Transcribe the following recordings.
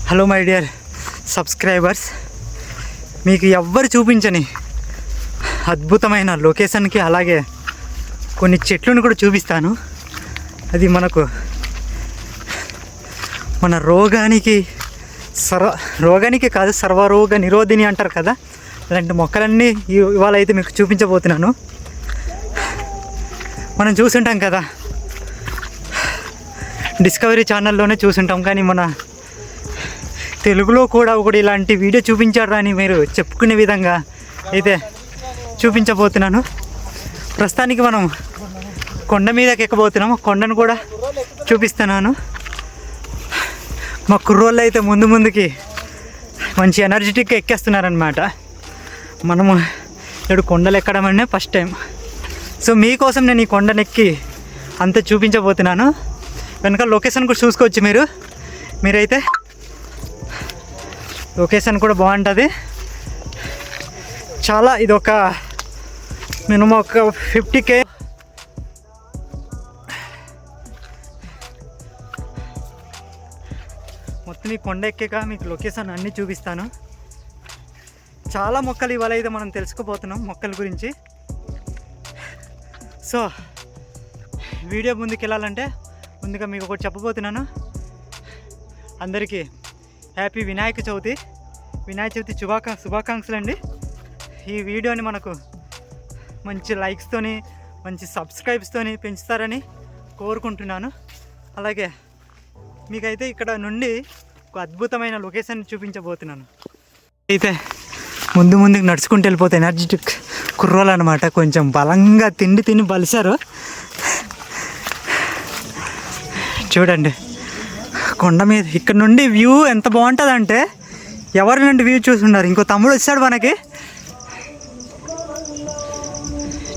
Hello my dear subscribers, మీకు ఎవ్వరు చూపించని అద్భుతమైన లొకేషన్కి అలాగే కొన్ని చెట్లను కూడా చూపిస్తాను. అది మన రోగానికి కాదు, సర్వరోగ నిరోధిని అంటారు కదా, అలాంటి మొక్కలన్నీ ఇవాళ అయితే మీకు చూపించబోతున్నాను. మనం చూసుంటాం కదా, డిస్కవరీ ఛానల్లోనే చూసుంటాం, కానీ మన తెలుగులో కూడా ఒకటి ఇలాంటి వీడియో చూపించాడు అని మీరు చెప్పుకునే విధంగా అయితే చూపించబోతున్నాను. ప్రస్తుతానికి మనం కొండ మీదకి ఎక్కబోతున్నాము. కొండను కూడా చూపిస్తున్నాను. మా కుర్రోళ్ళు అయితే ముందుకి మంచి ఎనర్జెటిక్గా ఎక్కేస్తున్నారనమాట. మనము ఇప్పుడు కొండలు ఎక్కడం అంటే ఫస్ట్ టైం. సో మీకోసం నేను ఈ కొండనెక్కి అంతా చూపించబోతున్నాను. వెనక లొకేషన్ కూడా చూసుకోవచ్చు మీరైతే. లొకేషన్ కూడా బాగుంటుంది చాలా. ఇది ఒక మినిమం ఒక 50K. మొత్తం ఈ కొండ ఎక్కాక మీకు లొకేషన్ అన్నీ చూపిస్తాను. చాలా మొక్కలు ఇవాళ అయితే మనం తెలుసుకోబోతున్నాం మొక్కల గురించి. సో వీడియో ముందుకు వెళ్ళాలంటే ముందుగా మీకు ఒకటి చెప్పబోతున్నాను. అందరికీ హ్యాపీ వినాయక చవితి శుభాకాంక్షలు అండి. ఈ వీడియోని మనకు మంచి లైక్స్తోని మంచి సబ్స్క్రైబ్స్తోని పెంచుతారని కోరుకుంటున్నాను. అలాగే మీకైతే ఇక్కడ నుండి ఒక అద్భుతమైన లొకేషన్ చూపించబోతున్నాను. అయితే ముందుకు నడుచుకుంటూ వెళ్ళిపోతే ఎనర్జెటిక్ కుర్రోలు అనమాట. కొంచెం బలంగా తిని బలిశారు. చూడండి కొండ మీద ఇక్కడ నుండి వ్యూ ఎంత బాగుంటుందంటే, ఎవరి నుండి వ్యూ చూస్తున్నారు. ఇంకో తమ్ముడు వచ్చాడు మనకి,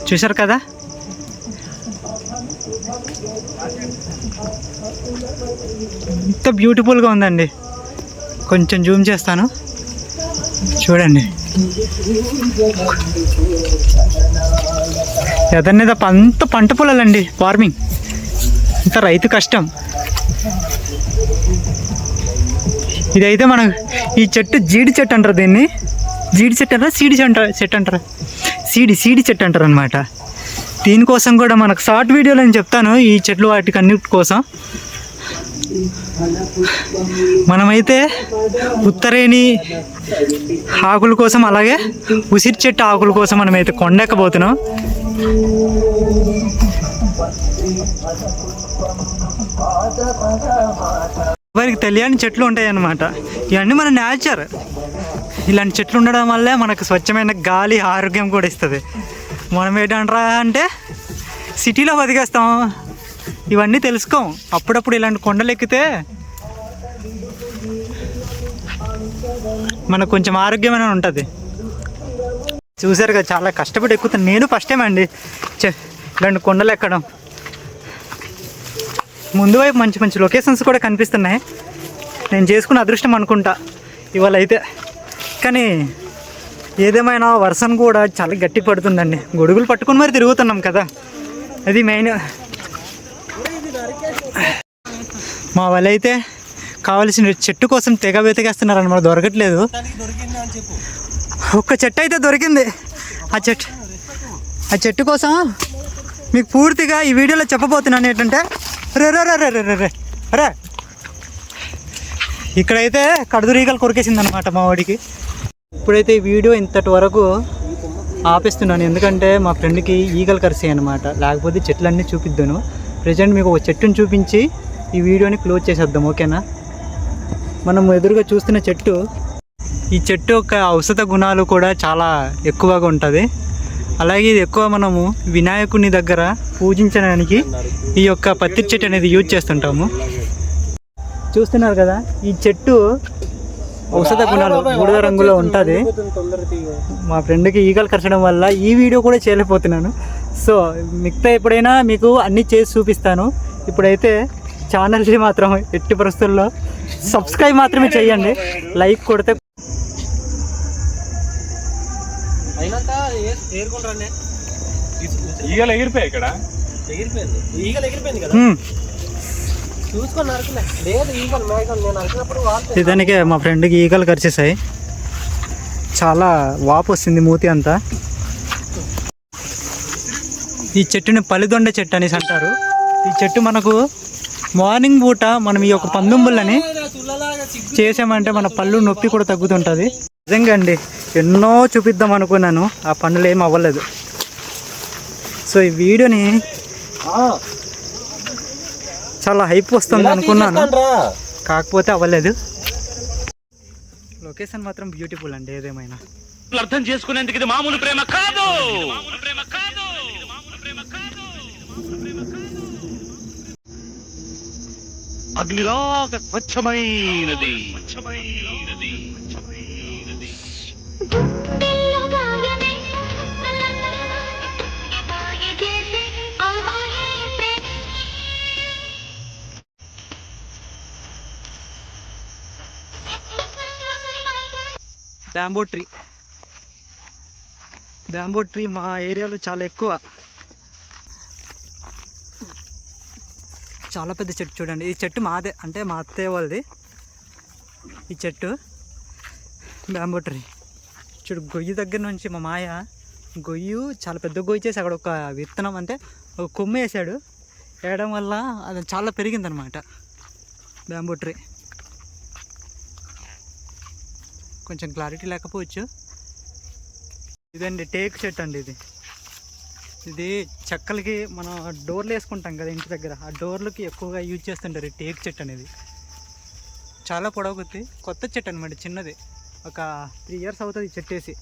చూశారు కదా. ఎంత బ్యూటిఫుల్గా ఉందండి. కొంచెం జూమ్ చేస్తాను, చూడండి. ఎదన్నద అంత పంట పొలాలండి, ఫార్మింగ్ ఇంత రైతు కష్టం. ఇదైతే మనం ఈ చెట్టు జీడి చెట్టు అంటారు. దీన్ని జీడి చెట్టు అంటారా చెట్టు అంటారా సీడి చెట్టు అంటారు అనమాట. దీనికోసం కూడా మనకు షార్ట్ వీడియోలో నేను చెప్తాను, ఈ చెట్లు వాటికి అన్నిటి కోసం. మనమైతే ఉత్తరేణి ఆకుల కోసం అలాగే ఉసిరి చెట్టు ఆకుల కోసం మనమైతే కొండెక్కబోతున్నాం. వారికి తెలియని చెట్లు ఉంటాయి అన్నమాట. ఇవన్నీ మన నేచర్. ఇలాంటి చెట్లు ఉండడం వల్లే మనకు స్వచ్ఛమైన గాలి, ఆరోగ్యం కూడా ఇస్తుంది. మనం ఏంటంటారా అంటే సిటీలో బతికేస్తాం, ఇవన్నీ తెలుసుకోం. అప్పుడప్పుడు ఇలాంటి కొండలు ఎక్కితే మనకు కొంచెం ఆరోగ్యమైన ఉంటుంది. చూసారు కదా, చాలా కష్టపడి ఎక్కుతాను. నేను ఫస్ట్ టైం అండి ఇలాంటి కొండలు ఎక్కడం. ముందు వైపు మంచి లొకేషన్స్ కూడా కనిపిస్తున్నాయి. నేను చేసుకున్న అదృష్టం అనుకుంటా ఇవాళ అయితే. కానీ ఏదేమైనా వర్షం కూడా చాలా గట్టి పడుతుందండి. గొడుగులు పట్టుకుని మరి తిరుగుతున్నాం కదా, అది మెయిన్. మా వాళ్ళైతే కావాల్సిన చెట్టు కోసం తెగ వెతికేస్తున్నారు అన్నమాట, దొరకట్లేదు. ఒక్క చెట్టు అయితే దొరికింది. ఆ చెట్టు కోసం మీకు పూర్తిగా ఈ వీడియోలో చెప్పబోతున్నాను. ఏంటంటే రే ఇక్కడైతే కడుదురీగలు కొరికేసింది అనమాట మా వాడికి. ఇప్పుడైతే ఈ వీడియో ఇంతటి వరకు ఆపేస్తున్నాను, ఎందుకంటే మా ఫ్రెండ్కి ఈగలు కరిసాయి అనమాట. లేకపోతే చెట్లన్నీ చూపిద్దాను. ప్రజెంట్ మీకు ఒక చెట్టుని చూపించి ఈ వీడియోని క్లోజ్ చేసేద్దాం, ఓకేనా. మనం ఎదురుగా చూస్తున్న చెట్టు, ఈ చెట్టు యొక్క ఔషధ గుణాలు కూడా చాలా ఎక్కువగా ఉంటుంది. అలాగే ఇది ఎక్కువ మనము వినాయకుని దగ్గర పూజించడానికి ఈ యొక్క పత్తి చెట్టు అనేది యూజ్ చేస్తుంటాము. చూస్తున్నారు కదా, ఈ చెట్టు ఔషధ గుణాలు బూడిద రంగులో ఉంటుంది. మా ఫ్రెండ్కి ఈగలు కరచడం వల్ల ఈ వీడియో కూడా చేయలేకపోతున్నాను. సో మిగతా ఎప్పుడైనా మీకు అన్నీ చేసి చూపిస్తాను. ఇప్పుడైతే ఛానల్ని మాత్రం ఎట్టి పరిస్థితుల్లో సబ్స్క్రైబ్ మాత్రమే చేయండి. లైక్ కొడితే చూసుకొని నరకలే లేదు ఈగలు మేఘాలు నేను నరికినప్పుడు వాళ్ళు ఇదానికే మా ఫ్రెండ్కి ఈగలు కరిచేసాయి, చాలా వాపు వస్తుంది మూతి అంతా. ఈ చెట్టుని పలిదొండ చెట్టు అనేసి అంటారు. ఈ చెట్టు మనకు మార్నింగ్ పూట మనం ఈ యొక్క పందుంబులని చేసామంటే మన పళ్ళు నొప్పి కూడా తగ్గుతుంటుంది. నిజంగా అండి ఎన్నో చూపిద్దాం అనుకున్నాను, ఆ పనులు ఏం అవ్వలేదు. సో ఈ వీడియోని చాలా హైప్ వస్తుంది అనుకున్నాను, కాకపోతే అవ్వలేదు. లొకేషన్ మాత్రం బ్యూటిఫుల్ అండి. ఏదేమైనా అర్థం చేసుకునేందుకు ఇది మామూలు ప్రేమ కాదు. అగ్నిలాగా స్వచ్ఛమైనది. బ్యాంబో ట్రీ మా ఏరియాలో చాలా ఎక్కువ, చాలా పెద్ద చెట్టు. చూడండి ఈ చెట్టు మాదే, అంటే మా అత్తయ్య వాళ్ళది ఈ చెట్టు బ్యాంబో ట్రీ. చూడు గొయ్యి దగ్గర నుంచి మా మాయ గొయ్యి చాలా పెద్ద గొయ్యి చేసి అక్కడ ఒక విత్తనం అంటే ఒక కొమ్మ వేసాడు. వేయడం వల్ల అది చాలా పెరిగిందనమాట బ్యాంబో ట్రీ. కొంచెం క్లారిటీ లేకపోవచ్చు. ఇదండి టేక్ చెట్టు అండి. ఇది చెక్కలకి మనం డోర్లు వేసుకుంటాం కదా ఇంటి దగ్గర, ఆ డోర్లకి ఎక్కువగా యూజ్ చేస్తుంటారు ఈ టేక్ చెట్టు అనేది. చాలా పొడవుగుద్ది, కొత్త చెట్టు అనమాట, చిన్నది. ఒక 3 years అవుతుంది ఈ చెట్టు వేసి.